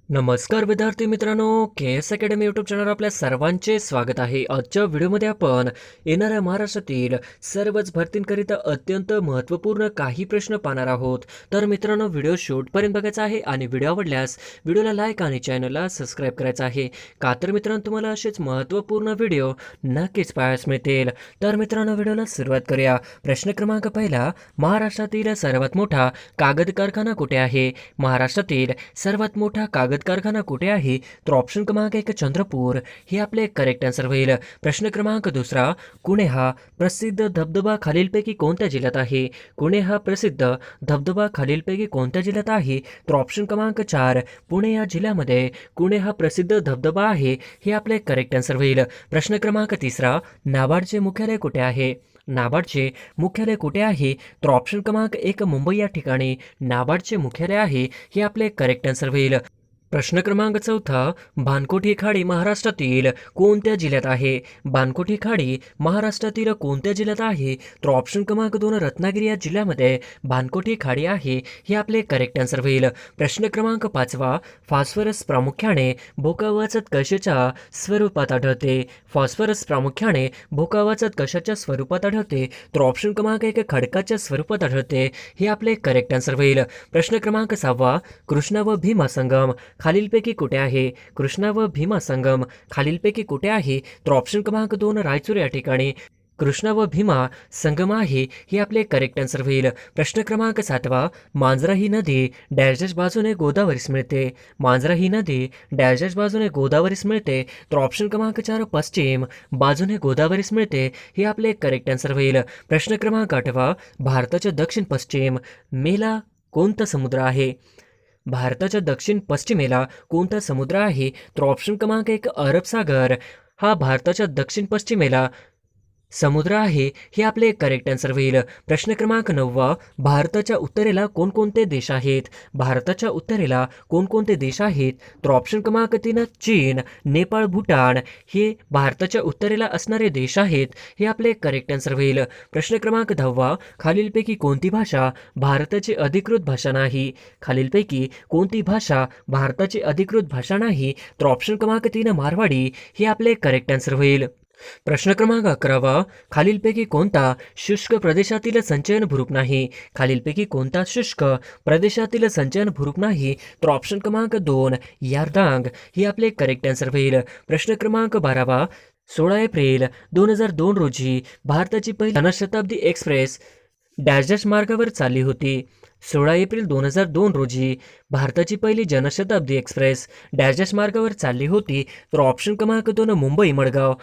नमस्कार विद्यार्थी मित्रांनो, के एस अकॅडमी यूट्यूब चॅनलवर आपल्या सर्वांचे स्वागत आहे. आजच्या व्हिडिओमध्ये आपण येणाऱ्या महाराष्ट्रातील सर्वच भरतींकरिता अत्यंत महत्त्वपूर्ण काही प्रश्न पाहणार आहोत. तर मित्रांनो, व्हिडिओ शेवटपर्यंत बघायचा आहे आणि व्हिडिओ आवडल्यास व्हिडिओला लाईक आणि चॅनलला सबस्क्राईब करायचं आहे. का तर मित्रांनो, तुम्हाला असेच महत्त्वपूर्ण व्हिडिओ नक्कीच पाहायला मिळतील. तर मित्रांनो, व्हिडिओला सुरुवात करूया. प्रश्न क्रमांक पहिला, महाराष्ट्रातील सर्वात मोठा कागद कारखाना कुठे आहे? महाराष्ट्रातील सर्वात मोठा कागद कारखाना कुठे आहे? तर ऑप्शन क्रमांक 1 चंद्रपूर हे आपले करेक्ट आन्सर होईल. प्रश्न क्रमांक दुसरा, कुणे हा प्रसिद्ध धबधबा खालीलपैकी कोणत्या जिल्ह्यात आहे? कुणे हा प्रसिद्ध धबधबा खालीलपैकी कोणत्या जिल्ह्यात आहे? तर ऑप्शन क्रमांक 4 पुणे या जिल्ह्यामध्ये कुणे हा प्रसिद्ध धबधबा आहे हे आपले करेक्ट आन्सर होईल. प्रश्न क्रमांक तिसरा, नाबार्डचे मुख्यालय कुठे आहे? नाबार्डचे मुख्यालय कुठे आहे? तर ऑप्शन क्रमांक 1 मुंबई या ठिकाणी नाबार्डचे मुख्यालय आहे हे आपले करेक्ट आन्सर होईल. प्रश्न क्रमांक चौथा, बाणकोटी खाडी महाराष्ट्रातील कोणत्या जिल्ह्यात आहे? बाणकोटी खाडी महाराष्ट्रातील कोणत्या जिल्ह्यात आहे? तर ऑप्शन क्रमांक 2 रत्नागिरी या जिल्ह्यामध्ये बाणकोटी खाडी आहे हे आपले करेक्ट आन्सर होईल. प्रश्न क्रमांक पाचवा, फॉस्फरस प्रामुख्याने भोकावाचक कशाच्या स्वरूपात आढळते? फॉस्फरस प्रामुख्याने भोकावाचक कशाच्या स्वरूपात आढळते? तर ऑप्शन क्रमांक 1 खडकाच्या स्वरूपात आढळते हे आपले करेक्ट आन्सर होईल. प्रश्न क्रमांक 6, कृष्णा व भीमा संगम खालीलपैकी कुठे आहे? कृष्णा व भीमा संगम खालीलपैकी कुठे आहे? तर ऑप्शन क्रमांक 2 रायचूर या ठिकाणी कृष्णा व भीमा संगम आहे हे आपले करेक्ट आन्सर होईल. प्रश्न क्रमांक 7, मांजरा ही नदी डॅशडॅश बाजूने गोदावरीस मिळते? मांजरा ही नदी डॅशडॅश बाजूने गोदावरीस मिळते? तर ऑप्शन क्रमांक 4 पश्चिम बाजूने गोदावरीस मिळते हे आपले करेक्ट आन्सर होईल. प्रश्न क्रमांक 8, भारताच्या दक्षिण पश्चिम मेला कोणता समुद्र आहे? भारताच्या दक्षिण पश्चिमेला कोणता समुद्र आहे? तर ऑप्शन क्रमांक 1 अरब सागर हा भारताच्या दक्षिण पश्चिमेला समुद्र आहे हे आपले करेक्ट आन्सर होईल. प्रश्न क्रमांक 9, भारताच्या उत्तरेला कोणकोणते देश आहेत? भारताच्या उत्तरेला कोणकोणते देश आहेत? तर ऑप्शन क्रमांक 3 चीन, नेपाळ, भूटान हे भारताच्या उत्तरेला असणारे देश आहेत हे आपले करेक्ट आन्सर होईल. प्रश्न क्रमांक 10, खालीलपैकी कोणती भाषा भारताची अधिकृत भाषा नाही? खालीलपैकी कोणती भाषा भारताची अधिकृत भाषा नाही? तर ऑप्शन क्रमांक 3 मारवाडी हे आपले करेक्ट आन्सर होईल. प्रश्न क्रमांक 11, खालीलपैकी कोणता शुष्क प्रदेशातील संचयन भूरूप नाही? खालीलपैकी कोणता शुष्क प्रदेशातील संचयन भूरूप नाही? तर ऑप्शन क्रमांक 2 यारदांग हे आपले करेक्ट आन्सर होईल. प्रश्न क्रमांक 12, 16 एप्रिल 2002 रोजी भारताची पहिली जनशताब्दी एक्सप्रेस डॅश मार्गावर चालली होती? 16 एप्रिल 2002 रोजी भारताची पहिली जनशताब्दी एक्सप्रेस डॅश मार्गावर चालली होती? तर ऑप्शन क्रमांक 2 मुंबई मडगाव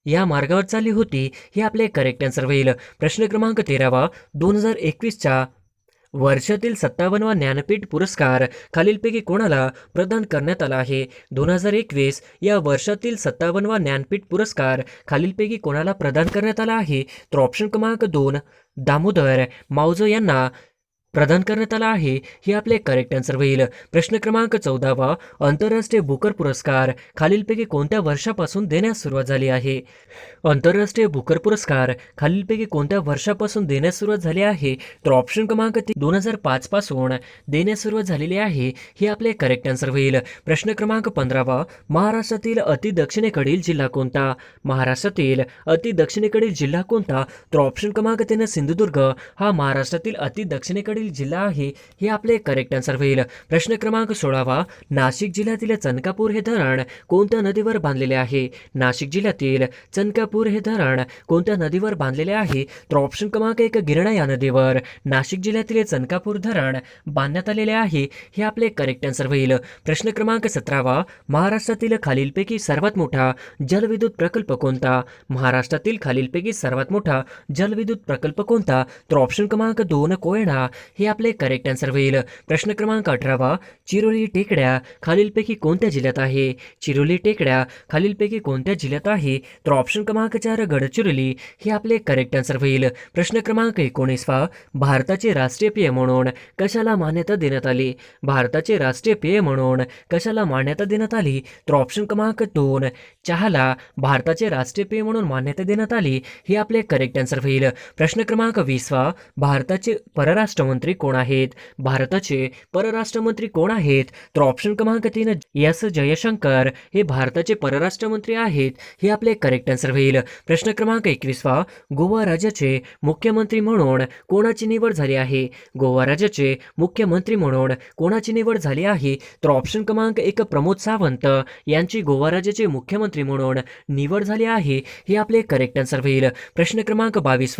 या मार्गावर चालली होती हे आपले करेक्ट आन्सर होईल. प्रश्न क्रमांक 13, 2021च्या वर्षातील 57वा ज्ञानपीठ पुरस्कार खालीलपैकी कोणाला प्रदान करण्यात आला आहे? 2021 या वर्षातील 57वा ज्ञानपीठ पुरस्कार खालीलपैकी कोणाला प्रदान करण्यात आला आहे? तर ऑप्शन क्रमांक 2 दामोदर मावजो यांना प्रदान करण्यात आला आहे हे आपले करेक्ट आन्सर होईल. प्रश्न क्रमांक 14, आंतरराष्ट्रीय बुकर पुरस्कार खालीलपैकी कोणत्या वर्षापासून देण्यास सुरुवात झाली आहे? आंतरराष्ट्रीय बुकर पुरस्कार खालीलपैकी कोणत्या वर्षापासून देण्यास सुरुवात झाली आहे? तर ऑप्शन क्रमांक 3 2005 पासून देण्यास सुरुवात झालेली आहे हे आपले करेक्ट आन्सर होईल. प्रश्न क्रमांक 15, महाराष्ट्रातील अति दक्षिणेकडील जिल्हा कोणता? महाराष्ट्रातील अति दक्षिणेकडील जिल्हा कोणता? तर ऑप्शन क्रमांक 3 सिंधुदुर्ग हा महाराष्ट्रातील अति दक्षिणेकडील जिल्हा आहे हे आपले करेक्ट आन्सर होईल. प्रश्न क्रमांक 16, नाशिक जिल्ह्यातील चनकापूर हे धरण कोणत्या नदीवर बांधलेले आहे? नाशिक जिल्ह्यातील चनकापूर हे धरण कोणत्या नदीवर बांधलेले आहे? तर ऑप्शन क्रमांक 1 गिरणा या नदीवर नाशिक जिल्ह्यातील चनकापूर धरण बांधण्यात आलेले आहे हे आपले करेक्ट आन्सर होईल. प्रश्न क्रमांक 17, महाराष्ट्रातील खालीलपैकी सर्वात मोठा जलविद्युत प्रकल्प कोणता? महाराष्ट्रातील खालीलपैकी सर्वात मोठा जलविद्युत प्रकल्प कोणता? तर ऑप्शन क्रमांक 2 कोयना हे आपले करेक्ट आन्सर होईल. प्रश्न क्रमांक 18, चिरोली टेकड्या खालीलपैकी कोणत्या जिल्ह्यात आहे? चिरोली टेकड्या खालीलपैकी कोणत्या जिल्ह्यात आहे? तर ऑप्शन क्रमांक 4 गडचिरोली हे आपले करेक्ट आन्सर होईल. प्रश्न क्रमांक 19, भारताचे राष्ट्रीय पेय म्हणून कशाला मान्यता देण्यात आली? भारताचे राष्ट्रीय पेय म्हणून कशाला मान्यता देण्यात आली? तर ऑप्शन क्रमांक 2 चहाला भारताचे राष्ट्रीय पेय म्हणून मान्यता देण्यात आली हे आपले करेक्ट आन्सर होईल. प्रश्न क्रमांक 20, भारताचे परराष्ट्र मंत्री कोण आहेत? भारताचे परराष्ट्र मंत्री कोण आहेत? तर ऑप्शन क्रमांक 3 एस जयशंकर हे भारताचे परराष्ट्र मंत्री आहेत. हे आपले करेक्ट आन्सर होईल. प्रश्न क्रमांक 21 गोवा राज्याचे मुख्यमंत्री म्हणून कोणाची निवड झाली आहे? गोवा राज्याचे मुख्यमंत्री म्हणून कोणाची निवड झाली आहे? तर ऑप्शन क्रमांक 1 प्रमोद सावंत यांची गोवा राज्याचे मुख्यमंत्री म्हणून निवड झाली आहे. हे आपले करेक्ट आन्सर होईल. प्रश्न क्रमांक 22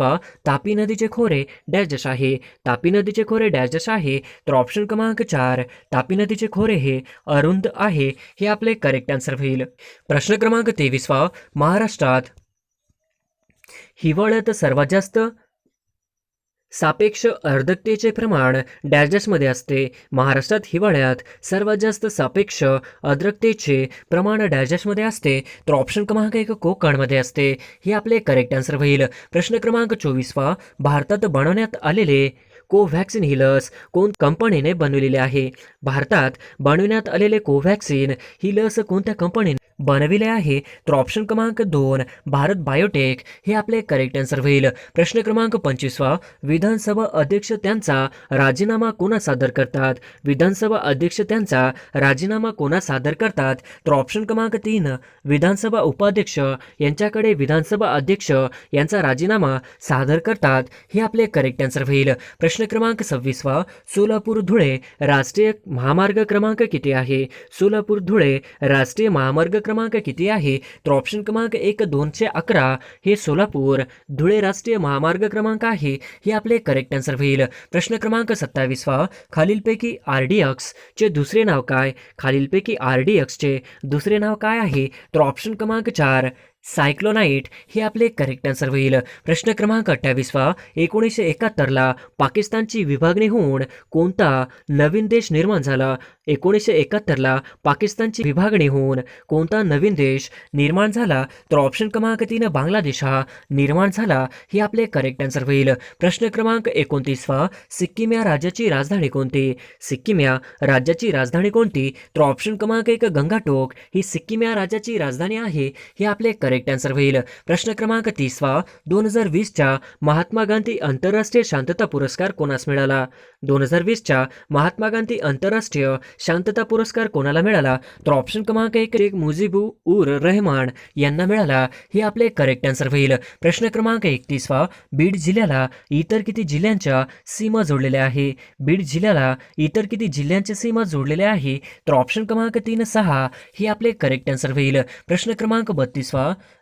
तापी नदीचे खोरे डॅश डॅश आहे? तापी नदीचे खोरे डॅश डॅश आहे? तर ऑप्शन क्रमांक 4 तापी नदीचे खोरे हे अरुंद आहे. हे आपले करेक्ट आन्सर होईल. प्रश्न क्रमांक 23 महाराष्ट्रात हिवाळ्यात सर्वात जास्त सापेक्ष आर्द्रतेचे प्रमाण डॅश डॅशमध्ये असते. महाराष्ट्रात हिवाळ्यात सर्वात जास्त सापेक्ष आर्द्रतेचे प्रमाण डॅश डॅशमध्ये असते. तर ऑप्शन क्रमांक 1 कोकणमध्ये असते. हे आपले करेक्ट आन्सर होईल. प्रश्न क्रमांक 24 भारतात बनवण्यात आलेले कोव्हॅक्सिन ही लस कोण कंपनीने बनवलेली आहे? भारतात बनवण्यात आलेले कोव्हॅक्सिन ही लस कोणत्या कंपनीने बनविले आहे? तर ऑप्शन क्रमांक 2 भारत बायोटेक हे आपले करेक्ट आन्सर होईल. प्रश्न क्रमांक 25 विधानसभा अध्यक्ष त्यांचा राजीनामा कोणा सादर करतात? विधानसभा अध्यक्ष त्यांचा राजीनामा कोणा सादर करतात? तर ऑप्शन क्रमांक 3 विधानसभा उपाध्यक्ष यांच्याकडे विधानसभा अध्यक्ष यांचा राजीनामा सादर करतात. हे आपले करेक्ट आन्सर होईल. प्रश्न क्रमांक 26 सोलापूर धुळे राष्ट्रीय महामार्ग क्रमांक किती आहे? सोलापूर धुळे राष्ट्रीय महामार्ग क्रमांक किती आहे? तर ऑप्शन क्रमांक 1 211 हे सोलापूर धुळे राष्ट्रीय महामार्ग क्रमांक आहे. हे आपले करेक्ट आन्सर होईल. प्रश्न क्रमांक 27 खालीलपैकी RDX चे दुसरे नाव काय? खालीलपैकी RDX चे दुसरे नाव काय आहे? तर ऑप्शन क्रमांक 4 सायक्लोनाइट हे आपले करेक्ट आन्सर होईल. प्रश्न क्रमांक 28 1971 पाकिस्तानची विभागणी होऊन कोणता नवीन देश निर्माण झाला? 1971 पाकिस्तानची विभागणी होऊन कोणता नवीन देश निर्माण झाला? तर ऑप्शन क्रमांक 3 बांगलादेश हा निर्माण झाला. हे आपले करेक्ट आन्सर होईल. प्रश्न क्रमांक 29 सिक्कीम या राज्याची राजधानी कोणती? सिक्कीम या राज्याची राजधानी कोणती? तर ऑप्शन क्रमांक 1 गंगाटोक ही सिक्कीम या राज्याची राजधानी आहे. हे आपले करेक्ट आन्सर होईल. प्रश्न क्रमांक 30 2020च्या महात्मा गांधी आंतरराष्ट्रीय शांतता पुरस्कार कोणास मिळाला? 2020च्या महात्मा गांधी आंतरराष्ट्रीय शांतता पुरस्कार कोणाला मिळाला? तर ऑप्शन क्रमांक 1 शेख मुजीबुर रहमान यांना मिळाला. हे आपले करेक्ट आन्सर होईल. प्रश्न क्रमांक 31 बीड जिल्ह्याला इतर किती जिल्ह्यांच्या सीमा जोडलेल्या आहे? बीड जिल्ह्याला इतर किती जिल्ह्यांच्या सीमा जोडलेल्या आहे? तर ऑप्शन क्रमांक 3 6 हे आपले करेक्ट आन्सर होईल. प्रश्न क्रमांक 32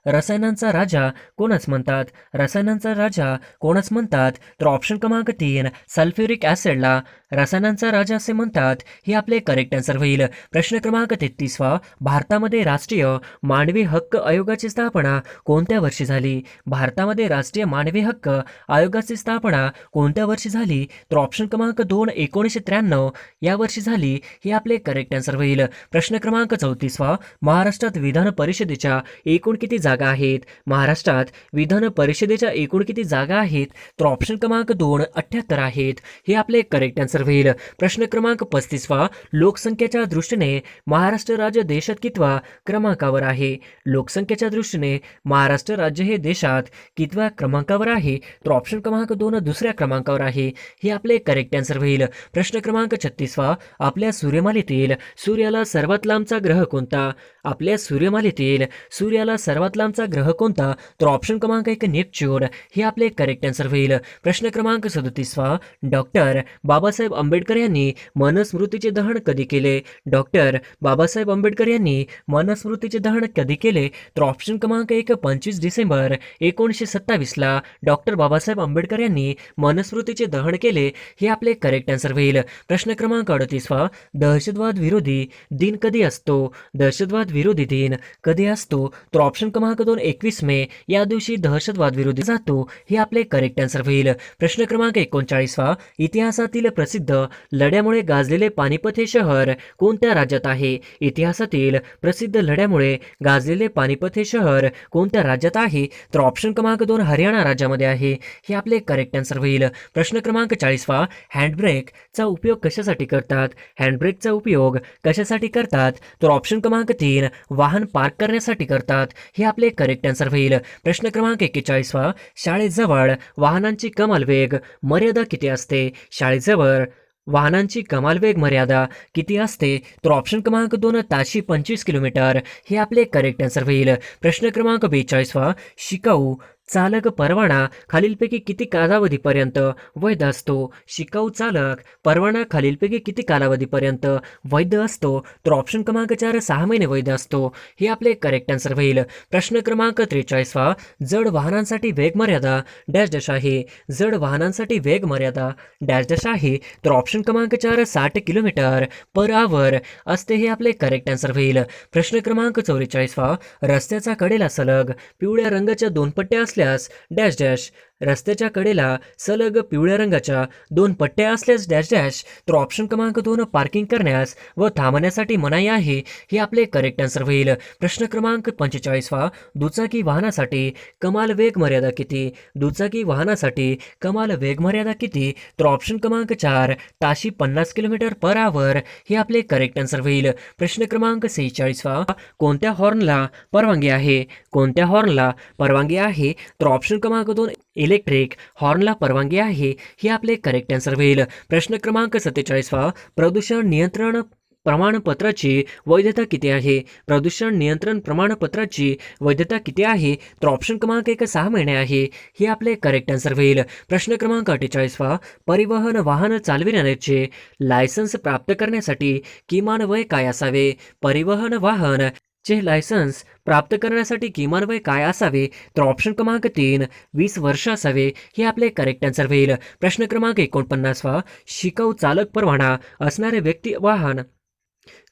रसायनांचा राजा कोणास म्हणतात? रसायनांचा राजा कोणास म्हणतात? तर ऑप्शन क्रमांक 3 सल्फ्युरिक ॲसिडला रसायनांचा राजा असे म्हणतात. हे आपले करेक्ट आन्सर होईल. प्रश्न क्रमांक 33 भारतामध्ये राष्ट्रीय मानवी हक्क आयोगाची स्थापना कोणत्या वर्षी झाली? भारतामध्ये राष्ट्रीय मानवी हक्क आयोगाची स्थापना कोणत्या वर्षी झाली? तर ऑप्शन क्रमांक 2 1993 या वर्षी झाली. हे आपले करेक्ट आन्सर होईल. प्रश्न क्रमांक 34 महाराष्ट्रात विधान परिषदेच्या एकूण किती जागा आहेत? महाराष्ट्रात विधान परिषदेच्या एकूण किती जागा आहेत? तर ऑप्शन क्रमांक 2 78 आहेत. हे आपले करेक्ट आन्सर होईल. प्रश्न क्रमांक 35 लोकसंख्येच्या दृष्टीने महाराष्ट्र राज्य देशात कितव्या क्रमांकावर आहे? लोकसंख्येच्या दृष्टीने महाराष्ट्र राज्य हे देशात कितव्या क्रमांकावर आहे? तर ऑप्शन क्रमांक 2 दुसऱ्या क्रमांकावर आहे. हे आपले करेक्ट आन्सर होईल. प्रश्न क्रमांक 36 आपल्या सूर्यमालेतील सूर्याला सर्वात लांबचा ग्रह कोणता? आपल्या सूर्यमालेतील सूर्याला सर्वात लांबचा ग्रह कोणता? तर ऑप्शन क्रमांक 1 नेपच्यून हे आपले करेक्ट आन्सर होईल. प्रश्न क्रमांक 37 डॉक्टर बाबासाहेब आंबेडकर यांनी मनुस्मृतीचे दहन कधी केले? डॉक्टर बाबासाहेब आंबेडकर यांनी मनुस्मृतीचे दहन कधी केले? तर ऑप्शन क्रमांक 1 25 डिसेंबर 1927 डॉक्टर बाबासाहेब आंबेडकर यांनी मनुस्मृतीचे दहन केले. हे आपले करेक्ट आन्सर होईल. प्रश्न क्रमांक 38 दहशतवाद विरोधी दिन कधी असतो? दहशतवाद विरोधी दिन कधी असतो? तर ऑप्शन क्रमांक 2 21 मे या दिवशी दहशतवाद विरोधी जातो. हे आपले करेक्ट आन्सर होईल. प्रश्न क्रमांक 39 इतिहासातील प्रसिद्ध लढ्यामुळे गाजलेले पानिपत हे शहर कोणत्या राज्यात आहे? इतिहासातील प्रसिद्ध लढ्यामुळे गाजलेले पानिपत हे शहर कोणत्या राज्यात आहे? तर ऑप्शन क्रमांक 2 हरियाणा राज्यामध्ये आहे. हे आपले करेक्ट आन्सर होईल. प्रश्न क्रमांक 40 हँडब्रेकचा उपयोग कशासाठी करतात? हँडब्रेकचा उपयोग कशासाठी करतात? तर ऑप्शन क्रमांक 3 वाहन पार्क करण्यासाठी करतात. हे आपले आपले करेक्ट आन्सर होईल. प्रश्न क्रमांक 41वा, शाळेजवळ वाहनांची कमाल वेग मर्यादा किती असते? शाळेजवळ वाहनांची कमाल वेग मर्यादा किती असते? तर ऑप्शन क्रमांक 2 ताशी 25 किलोमीटर हे आपले करेक्ट आन्सर होईल. प्रश्न क्रमांक 42वा, शिकाऊ चालक परवाना खालीलपैकी किती कालावधीपर्यंत वैध असतो? शिकाऊ चालक परवाना खालीलपैकी किती कालावधीपर्यंत वैध असतो? तर ऑप्शन क्रमांक 4 6 महिने वैध असतो हे आपले करेक्ट आन्सर होईल. प्रश्न क्रमांक 43वा, जड वाहनांसाठी वेग मर्यादा डॅश डॅश आहे. जड वाहनांसाठी वेग मर्यादा डॅश डॅश आहे. तर ऑप्शन क्रमांक 4 60 किलोमीटर पर आवर असते हे आपले करेक्ट आन्सर होईल. प्रश्न क्रमांक 44वा, रस्त्याचा कडेला सलग पिवळ्या रंगाच्या 2 पट्ट्या असल्यास डॅश डॅश. रस्त्याच्या कडेला सलग पिवळ्या रंगाच्या 2 पट्ट्या असल्यास डॅश डॅश. तर ऑप्शन क्रमांक 2 पार्किंग करण्यास व थांबण्यासाठी मनाई आहे हे आपले करेक्ट आन्सर होईल. प्रश्न क्रमांक 45वा, दुचाकी वाहनासाठी कमाल वेग मर्यादा किती? दुचाकी वाहनासाठी कमाल वेग मर्यादा किती? तर ऑप्शन क्रमांक 4 ताशी 50 किलोमीटर पर आवर हे आपले करेक्ट आन्सर होईल. प्रश्न क्रमांक 46वा, कोणत्या हॉर्नला परवानगी आहे? कोणत्या हॉर्नला परवानगी आहे? तर ऑप्शन क्रमांक 2 इलेक्ट्रिक हॉर्नला परवानगी आहे हे आपले करेक्ट आन्सर होईल. प्रश्न क्रमांक 47वा, प्रदूषण नियंत्रण प्रमाणपत्राची वैधता किती आहे? प्रदूषण नियंत्रण प्रमाणपत्राची वैधता किती आहे? तर ऑप्शन क्रमांक 1 6 महिने आहे हे आपले करेक्ट आन्सर होईल. प्रश्न क्रमांक 48वा, परिवहन वाहन चालविण्याचे लायसन्स प्राप्त करण्यासाठी किमान वय काय असावे? परिवहन वाहन चे लायसन्स प्राप्त करण्यासाठी किमान वय काय असावे? तर ऑप्शन क्रमांक 3 20 वर्ष असावे हे आपले करेक्ट आन्सर होईल. प्रश्न क्रमांक 49वा, शिकाऊ चालक परवाना असणारे व्यक्ती वाहन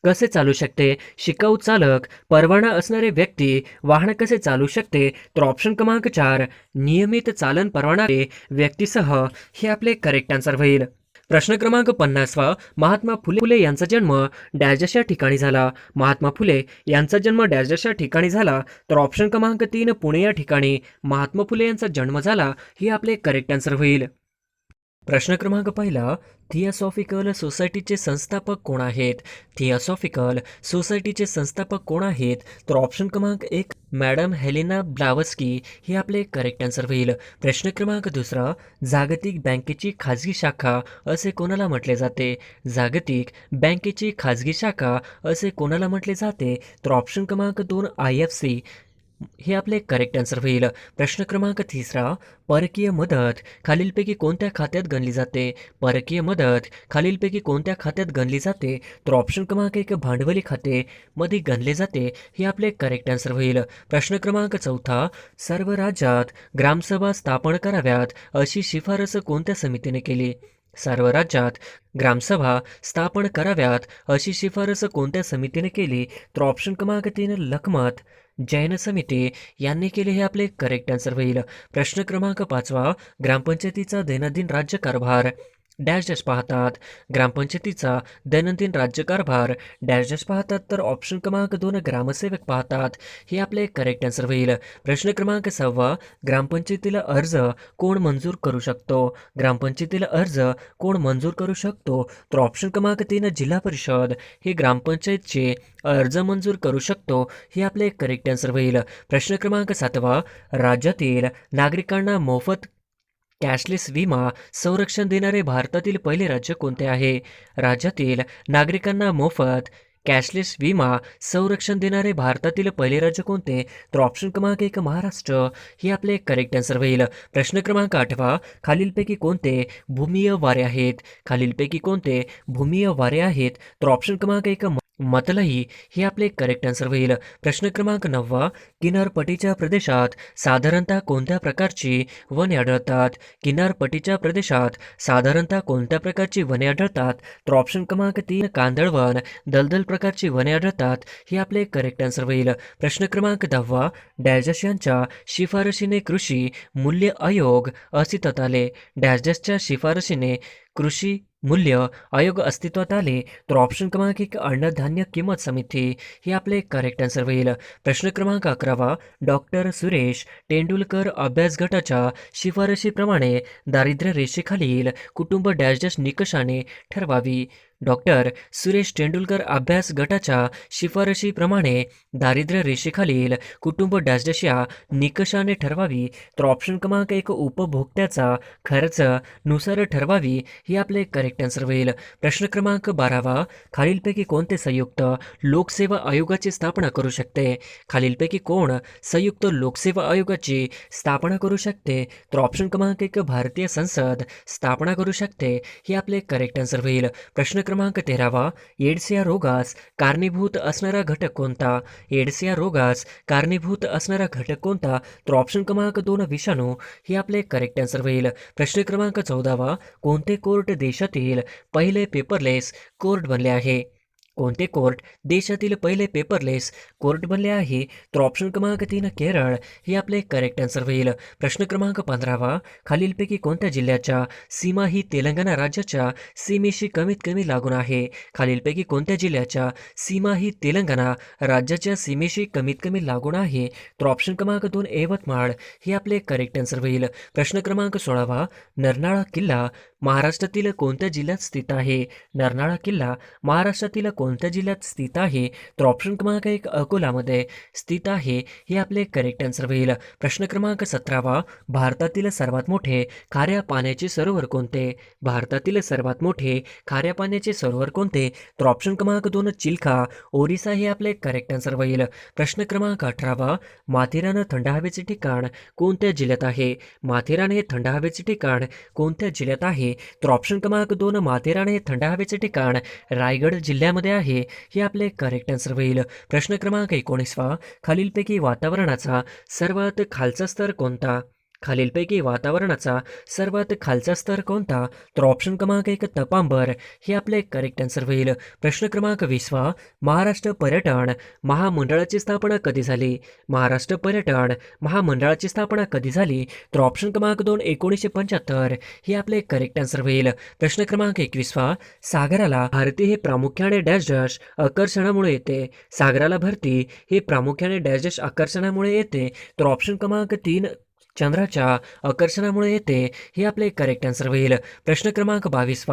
कसे चालू शकते? शिकाऊ चालक परवाना असणारे व्यक्ती वाहन कसे चालू शकते? तर ऑप्शन क्रमांक 4 नियमित चालन परवानाचे व्यक्तीसह हे आपले करेक्ट आन्सर होईल. प्रश्न क्रमांक 50वा, महात्मा फुले यांचा जन्म डॅश या ठिकाणी झाला. महात्मा फुले यांचा जन्म डॅश या ठिकाणी झाला. तर ऑप्शन क्रमांक 3 पुणे या ठिकाणी महात्मा फुले यांचा जन्म झाला हे आपले करेक्ट आन्सर होईल. प्रश्न क्रमांक 1, थिऑसॉफिकल सोसायटीचे संस्थापक कोण आहेत? थिऑसॉफिकल सोसायटीचे संस्थापक कोण आहेत? तर ऑप्शन क्रमांक 1 मॅडम हेलेना ब्लावस्की हे आपले करेक्ट आन्सर होईल. प्रश्न क्रमांक 2, जागतिक बँकेची खाजगी शाखा असे कोणाला म्हटले जाते? जागतिक बँकेची खाजगी शाखा असे कोणाला म्हटले जाते? तर ऑप्शन क्रमांक 2 IFC हे आपले करेक्ट आन्सर होईल. प्रश्न क्रमांक 3, परकीय मदत खालीलपैकी कोणत्या खात्यात गणली जाते? परकीय मदत खालीलपैकी कोणत्या खात्यात गणली जाते? तर ऑप्शन क्रमांक 1 भांडवली खाते मध्ये गणले जाते हे आपले करेक्ट आन्सर होईल. प्रश्न क्रमांक 4, सर्व राज्यात ग्रामसभा स्थापन कराव्यात अशी शिफारस कोणत्या समितीने केली? सर्व राज्यात ग्रामसभा स्थापन कराव्यात अशी शिफारस कोणत्या समितीने केली? तर ऑप्शन क्रमांक 3 लखमत जैन समिती यांनी केले हे आपले करेक्ट आन्सर होईल. प्रश्न क्रमांक 5, ग्रामपंचायतीचा दैनंदिन राज्यकारभार डॅश डॅश पाहतात. ग्रामपंचायतीचा दैनंदिन राज्यकारभार डॅश डॅश पाहतात. तर ऑप्शन क्रमांक 2 ग्रामसेवक पाहतात हे आपले करेक्ट आन्सर होईल. प्रश्न क्रमांक 6, ग्रामपंचायतीला अर्ज कोण मंजूर करू शकतो? ग्रामपंचायतीला अर्ज कोण मंजूर करू शकतो? तर ऑप्शन क्रमांक 3 जिल्हा परिषद हे ग्रामपंचायतचे अर्ज मंजूर करू शकतो हे आपले करेक्ट आन्सर होईल. प्रश्न क्रमांक 7, राज्यातील नागरिकांना मोफत कॅशलेस विमा संरक्षण देणारे भारतातील पहिले राज्य कोणते आहे? राज्यातील नागरिकांना मोफत कॅशलेस विमा संरक्षण देणारे भारतातील पहिले राज्य कोणते? तर ऑप्शन क्रमांक 1 महाराष्ट्र हे आपले करेक्ट आन्सर होईल. प्रश्न क्रमांक 8, खालीलपैकी कोणते भूमीय वारे आहेत? खालीलपैकी कोणते भूमीय वारे आहेत? तर ऑप्शन क्रमांक 1 मतलही हे आपले करेक्ट आन्सर होईल. प्रश्न क्रमांक 9, किनारपट्टीच्या प्रदेशात साधारणतः कोणत्या प्रकारची वने आढळतात? किनारपट्टीच्या प्रदेशात साधारणतः कोणत्या प्रकारची वने आढळतात? तर ऑप्शन क्रमांक 3 कांदळवन दलदल प्रकारची वने आढळतात हे आपले करेक्ट आन्सर होईल. प्रश्न क्रमांक 10, डॅश यांच्या शिफारशीने कृषी मूल्य आयोग अस्तित्वात आले. डॅशच्या शिफारशीने कृषी मूल्य आयोग अस्तित्वात आले. तर ऑप्शन क्रमांक 1 अन्नधान्य किंमत समिती हे आपले करेक्ट आन्सर होईल. प्रश्न क्रमांक 11, डॉक्टर सुरेश तेंडुलकर अभ्यास गटाच्या शिफारशीप्रमाणे दारिद्र्य रेषेखालील कुटुंब डॅश डॅश निकषाने ठरवावी. डॉक्टर सुरेश तेंडुलकर अभ्यास गटाच्या शिफारशीप्रमाणे दारिद्र्य रेषेखालील कुटुंब डॅश डॅश या निकषाने ठरवावी. तर ऑप्शन क्रमांक 1 उपभोक्त्याचा खर्च नुसार ठरवावी. ही आपले करेक्ट आन्सर होईल. प्रश्न क्रमांक 12 खालीलपैकी कोणते संयुक्त लोकसेवा आयोगाची स्थापना करू शकते? खालीलपैकी कोण संयुक्त लोकसेवा आयोगाची स्थापना करू शकते? तर ऑप्शन क्रमांक 1 भारतीय संसद स्थापना करू शकते. हे आपले करेक्ट आन्सर होईल. प्रश्न क्रमांक 13 एड्स या रोगास कारणीभूत असणारा घटक कोणता? एड्स या रोगास कारणीभूत असणारा घटक कोणता? तर ऑप्शन क्रमांक 2 विषाणू. हे आपले करेक्ट आन्सर होईल. प्रश्न क्रमांक 14 कोणते कोर्ट देशातील पहिले पेपरलेस कोर्ट बनले आहे? कोणते कोर्ट देशातील पहिले पेपरलेस कोर्ट बनले आहे? तर ऑप्शन क्रमांक 3 केरळ. हे आपले करेक्ट आन्सर होईल. प्रश्न क्रमांक 15 खालीलपैकी कोणत्या जिल्ह्याच्या सीमा ही तेलंगणा राज्याच्या सीमेशी कमीत कमी लागून आहे? खालीलपैकी कोणत्या जिल्ह्याच्या सीमा ही तेलंगणा राज्याच्या सीमेशी कमीत कमी लागून आहे? तर ऑप्शन क्रमांक 2 यवतमाळ. हे आपले करेक्ट आन्सर होईल. प्रश्न क्रमांक 16 नरनाळा किल्ला महाराष्ट्रातील कोणत्या जिल्ह्यात स्थित आहे? नरनाळा किल्ला महाराष्ट्रातील कोणत्या जिल्ह्यात स्थित आहे? तर ऑप्शन क्रमांक 1 अकोलामध्ये स्थित आहे. हे आपले करेक्ट आन्सर होईल. प्रश्न क्रमांक 17 भारतातील सर्वात मोठे खाऱ्या पाण्याचे सरोवर कोणते? भारतातील सर्वात मोठे खाऱ्या पाण्याचे सरोवर कोणते? तर ऑप्शन क्रमांक 2 चिल्का ओरिसा. हे आपले करेक्ट आन्सर होईल. प्रश्न क्रमांक 18 माथेरान थंड हवेचे ठिकाण कोणत्या जिल्ह्यात आहे? माथेरान हे थंड हवेचे ठिकाण कोणत्या जिल्ह्यात आहे? तर ऑप्शन क्रमांक 2 माथेरान हे थंड हवेचे ठिकाण रायगड जिल्ह्यामध्ये आहे. हे आपले करेक्ट आन्सर होईल. प्रश्न क्रमांक 19 खालीलपैकी वातावरणाचा सर्वात खालचा स्तर कोणता? खालीलपैकी वातावरणाचा सर्वात खालचा स्तर कोणता? तर ऑप्शन क्रमांक 1 तपांबर. हे आपले करेक्ट आन्सर होईल. प्रश्न क्रमांक 20 महाराष्ट्र पर्यटन महामंडळाची स्थापना कधी झाली? महाराष्ट्र पर्यटन महामंडळाची स्थापना कधी झाली? तर ऑप्शन क्रमांक 2 1975. हे आपले करेक्ट आन्सर होईल. प्रश्न क्रमांक 21 सागराला भारती हे प्रामुख्याने डॅश डॅश आकर्षणामुळे येते? सागराला भरती हे प्रामुख्याने डॅश डॅश आकर्षणामुळे येते. तर ऑप्शन क्रमांक 3 चंद्राच्या आकर्षणामुळे येते. हे आपले करेक्ट आन्सर होईल. प्रश्न क्रमांक 22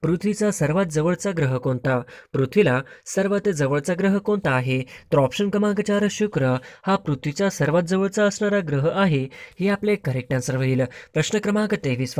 पृथ्वीचा सर्वात जवळचा ग्रह कोणता? पृथ्वीला सर्वात जवळचा ग्रह कोणता आहे? तर ऑप्शन क्रमांक 4 शुक्र हा पृथ्वीचा सर्वात जवळचा असणारा ग्रह आहे. हे आपले करेक्ट आन्सर होईल. प्रश्न क्रमांक 23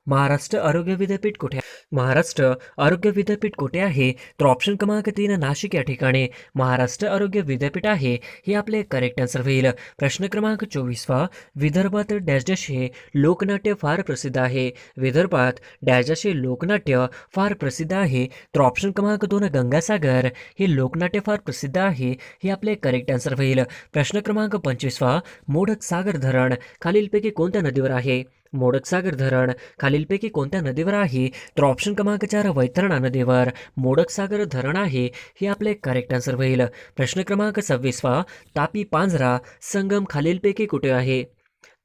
महाराष्ट्र आरोग्य विद्यापीठ कुठे आहे? महाराष्ट्र आरोग्य विद्यापीठ कुठे आहे? तर ऑप्शन क्रमांक 3 नाशिक या ठिकाणी महाराष्ट्र आरोग्य विद्यापीठ आहे. हे आपले करेक्ट आन्सर होईल. प्रश्न क्रमांक 24 विदर्भात डॅश डॅश हे लोकनाट्य फार प्रसिद्ध आहे? विदर्भात डॅश डॅश हे लोकनाट्य फार प्रसिद्ध आहे. तर ऑप्शन क्रमांक 2 गंगासागर हे लोकनाट्य फार प्रसिद्ध आहे. हे आपले करेक्ट आन्सर होईल. प्रश्न क्रमांक 25 मोडक सागर धरण खालीलपैकी कोणत्या नदीवर आहे? मोडक सागर धरण खालीलपैकी कोणत्या नदीवर आहे? तर ऑप्शन क्रमांक 4 वैतरणा नदीवर मोडक सागर धरण आहे. हे आपले करेक्ट आन्सर होईल. प्रश्न क्रमांक 26 तापी पांझरा संगम खालीलपैकी कुठे आहे?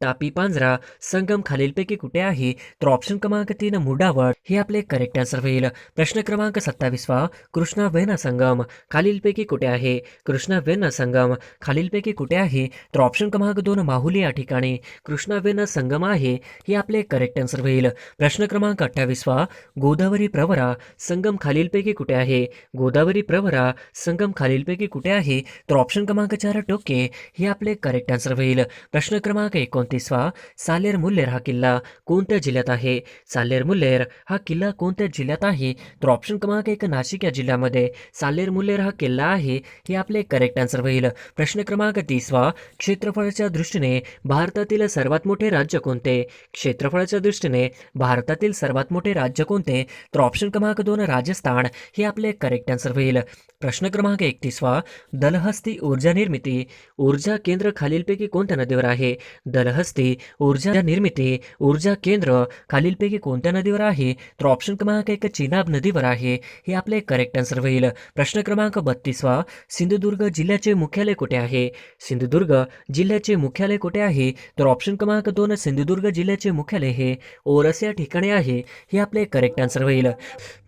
तापी पांझरा संगम खालीलपैकी कुठे आहे? तर ऑप्शन क्रमांक 3 मुडावड. हे आपले करेक्ट आन्सर होईल. प्रश्न क्रमांक 27 कृष्णा वेना संगम खालीलपैकी कुठे आहे? कृष्णा वेना संगम खालीलपैकी कुठे आहे? तर ऑप्शन क्रमांक 2 माहुली या ठिकाणी कृष्णा वेना संगम आहे. हे आपले करेक्ट आन्सर होईल. प्रश्न क्रमांक 28 गोदावरी प्रवरा संगम खालीलपैकी कुठे आहे? गोदावरी प्रवरा संगम खालीलपैकी कुठे आहे? तर ऑप्शन क्रमांक 4 टोके. हे आपले करेक्ट आन्सर होईल. प्रश्न क्रमांक 29 सालेर मुल्लेर हा किल्ला कोणत्या जिल्ह्यात आहे? सालेर मुल्लेर हा किल्ला कोणत्या जिल्ह्यात आहे? तर ऑप्शन क्रमांक 1 नाशिक या जिल्ह्यामध्ये सालेर मुल्लेर हा किल्ला आहे. हे आपले करेक्ट आन्सर होईल. प्रश्न क्रमांक 30 क्षेत्रफळाच्या दृष्टीने भारतातील सर्वात मोठे राज्य कोणते? क्षेत्रफळाच्या दृष्टीने भारतातील सर्वात मोठे राज्य कोणते? तर ऑप्शन क्रमांक 2 राजस्थान. हे आपले करेक्ट आन्सर होईल. प्रश्न क्रमांक 31 दलहस्ती ऊर्जा निर्मिती ऊर्जा केंद्र खालीलपैकी कोणत्या नदीवर आहे? दलहस्ती ऊर्जा निर्मिती ऊर्जा केंद्र खालीलपैकी कोणत्या नदीवर आहे? तर ऑप्शन क्रमांक 1 चिनाब नदीवर आहे. हे आपले करेक्ट आन्सर होईल. प्रश्न क्रमांक 32 सिंधुदुर्ग जिल्ह्याचे मुख्यालय कुठे आहे? सिंधुदुर्ग जिल्ह्याचे मुख्यालय कुठे आहे? तर ऑप्शन क्रमांक 2 सिंधुदुर्ग जिल्ह्याचे मुख्यालय हे ओरस या ठिकाणी आहे. हे आपले करेक्ट आन्सर होईल.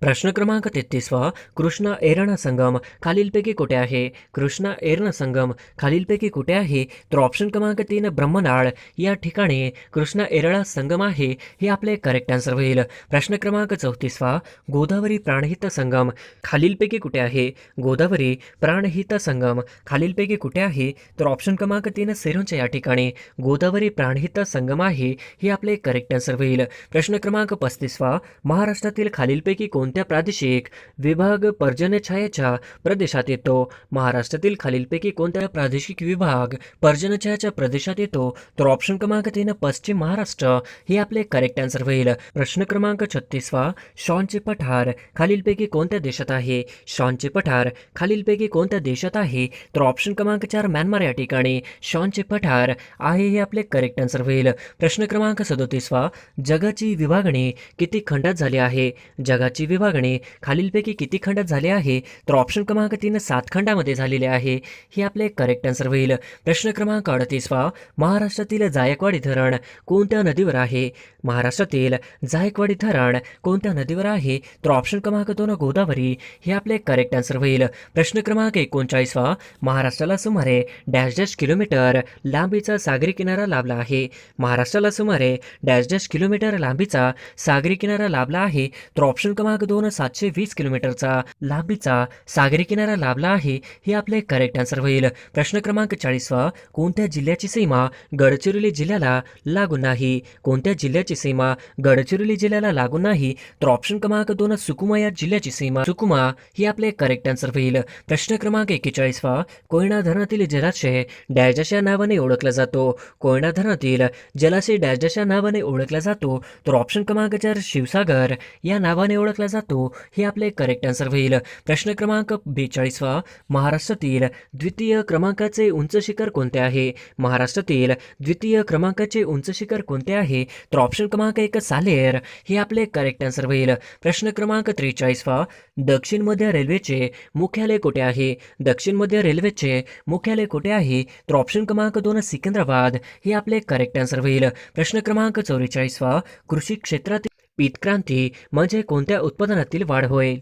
प्रश्न क्रमांक 33 कृष्णा एरणा संगम खालीलपैकी कुठे आहे? कृष्णा एर्ण संगम खालीलपैकी कुठे आहे? तर ऑप्शन क्रमांक 3 ब्रह्मनाळ या ठिकाणी कृष्णा एरळा संगम आहे, हे आपले करेक्ट आन्सर होईल. प्रश्न क्रमांक 34 गोदावरी प्राणहित संगम खालीलपैकी कुठे आहे? गोदावरी प्राणहित संगम खालीलपैकी कुठे आहे? तर ऑप्शन क्रमांक 3 सिरोंचा या ठिकाणी गोदावरी प्राणहित संगम आहे, हे आपले करेक्ट आन्सर होईल. प्रश्न क्रमांक 35 महाराष्ट्रातील खालीलपैकी कोणत्या प्रादेशिक विभाग पर्जन्यछायेच्या प्रदेशात येतो? महाराष्ट्रातील खालीलपैकी कोणत्या प्रादेशिक विभाग पर्जन्यछायेच्या प्रदेशात येतो? तर ऑप्शन क्रमांक 3 पश्चिम महाराष्ट्र, हे आपले करेक्ट आन्सर होईल. प्रश्न क्रमांक 36 शॉनचे पठार खालीलपैकी कोणत्या देशात आहे? शॉनचे पठार खालीलपैकी कोणत्या देशात आहे? तर ऑप्शन क्रमांक 4 म्यानमार या ठिकाणी शॉनचे पठार आहे, हे आपले करेक्ट आन्सर होईल. प्रश्न क्रमांक 37 जगाची विभागणी किती खंडात झाली आहे? जगाची विभागणी खालीलपैकी किती खंडात झाली आहे? तर ऑप्शन क्रमांक 3 7 खंडामध्ये झालेले आहे, हे आपले करेक्ट आन्सर होईल. प्रश्न क्रमांक 38 महाराष्ट्रातील जायकवाडी धरण कोणत्या नदीवर आहे? महाराष्ट्रातील जायकवाडी धरण कोणत्या नदीवर आहे? तर ऑप्शन क्रमांक 2 गोदावरी, हे आपले करेक्ट आन्सर होईल. प्रश्न क्रमांक 39 महाराष्ट्राला सुमारे डॅश डॅश किलोमीटर लांबीचा सागरी किनारा लाभला आहे. महाराष्ट्राला सुमारे डॅश डॅश किलोमीटर लांबीचा सागरी किनारा लाभला आहे. तर ऑप्शन क्रमांक 2 720 किलोमीटरचा लांबीचा सागरी किनारा लाभला आहे, हे आपले करेक्ट आन्सर होईल. प्रश्न क्रमांक 40 कोणत्या जिल्ह्याची सीमा गडचिरोली जिल्ह्याला लागून नाही? कोणत्या जिल्ह्याची सीमा गडचिरोली जिल्ह्याला लागून नाही? तर ऑप्शन क्रमांक 2 सुकुमा या जिल्ह्याची सीमा सुकुमा, ही आपले करेक्ट आन्सर होईल. प्रश्न क्रमांक 41 कोयना धरणातील जलाशय डॅश डॅश या नावाने ओळखला जातो. कोयना धरणातील जलाशय डॅश डॅश या नावाने ओळखला जातो. तर ऑप्शन क्रमांक 4 शिवसागर या नावाने ओळखला जातो, हे आपले करेक्ट आन्सर होईल. प्रश्न क्रमांक 42 महाराष्ट्रातील द्वितीय क्रमांकाचे उंच शिखर कोणते आहे? महाराष्ट्रातील द्वितीय क्रमांकाचे उंच शिखर कोणते आहे? तर ऑप्शन क्रमांक 1 सालेर, हे आपले करेक्ट आन्सर होईल. प्रश्न क्रमांक 43 दक्षिण मध्य रेल्वेचे मुख्यालय कुठे आहे? दक्षिण मध्य रेल्वेचे मुख्यालय कुठे आहे? तर ऑप्शन क्रमांक 2 सिकंदराबाद, हे आपले करेक्ट आन्सर होईल. प्रश्न क्रमांक 44 कृषी क्षेत्रातील पीतक्रांती म्हणजे कोणत्या उत्पादनातील वाढ होईल?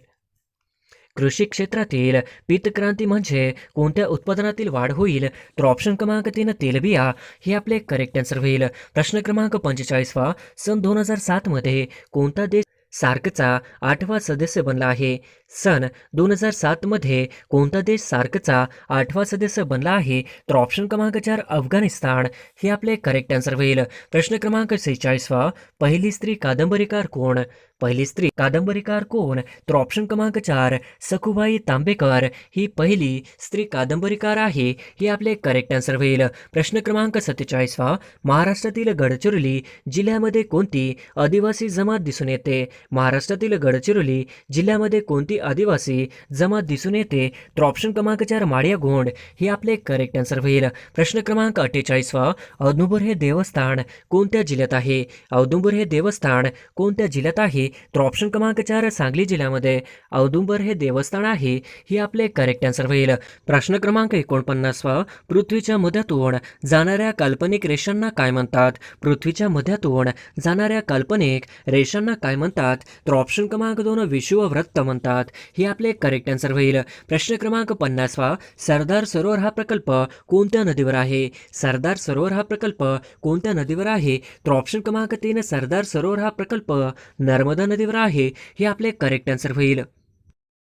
कृषी क्षेत्रातील पीतक्रांती म्हणजे कोणत्या उत्पादनातील वाढ होईल? तर ऑप्शन क्रमांक 3 तेलबिया, हे आपले करेक्ट आन्सर होईल. प्रश्न क्रमांक 45 सन 2007 मध्ये कोणता देश सार्कचा 8वा सदस्य बनला आहे? सन 2007 मध्ये कोणता देश सार्कचा 8वा सदस्य बनला आहे? तर ऑप्शन क्रमांक 4 अफगाणिस्तान, हे आपले करेक्ट आन्सर होईल. प्रश्न क्रमांक 46 पहिली स्त्री कादंबरीकार कोण? पहिली स्त्री कादंबरीकार कोण? तर ऑप्शन क्रमांक 4 सखुबाई तांबेकर, ही पहिली स्त्री कादंबरीकार आहे, हे आपले करेक्ट आन्सर होईल. प्रश्न क्रमांक 47 महाराष्ट्रातील गडचिरोली जिल्ह्यामध्ये कोणती आदिवासी जमात दिसून येते? महाराष्ट्रातील गडचिरोली जिल्ह्यामध्ये कोणती आदिवासी जमात दिसून येते? तर ऑप्शन क्रमांक 4 माडिया गोंड, हे आपले करेक्ट आन्सर होईल. प्रश्न क्रमांक 48 औदुंबर हे देवस्थान कोणत्या जिल्ह्यात आहे? औदुंबर हे देवस्थान कोणत्या जिल्ह्यात आहे? तर ऑप्शन क्रमांक 4 सांगली जिल्ह्यामध्ये औदुंबर हे देवस्थान आहे, हे आपले करेक्ट आन्सर होईल. प्रश्न क्रमांक 49 पृथ्वीच्या मध्यातून जाणाऱ्या काल्पनिक रेषांना काय म्हणतात? पृथ्वीच्या मध्यातून जाणाऱ्या काल्पनिक रेषांना काय म्हणतात? तर ऑप्शन क्रमांक 2 विषुववृत्त म्हणतात, हे आपले करेक्ट आन्सर होईल. प्रश्न क्रमांक 50 सरदार सरोवर हा प्रकल्प कोणत्या नदीवर आहे? सरदार सरोवर हा प्रकल्प कोणत्या नदीवर आहे? तर ऑप्शन क्रमांक 3 सरदार सरोवर हा प्रकल्प नर्मदा नदीवर आहे, हे आपले करेक्ट आन्सर होईल.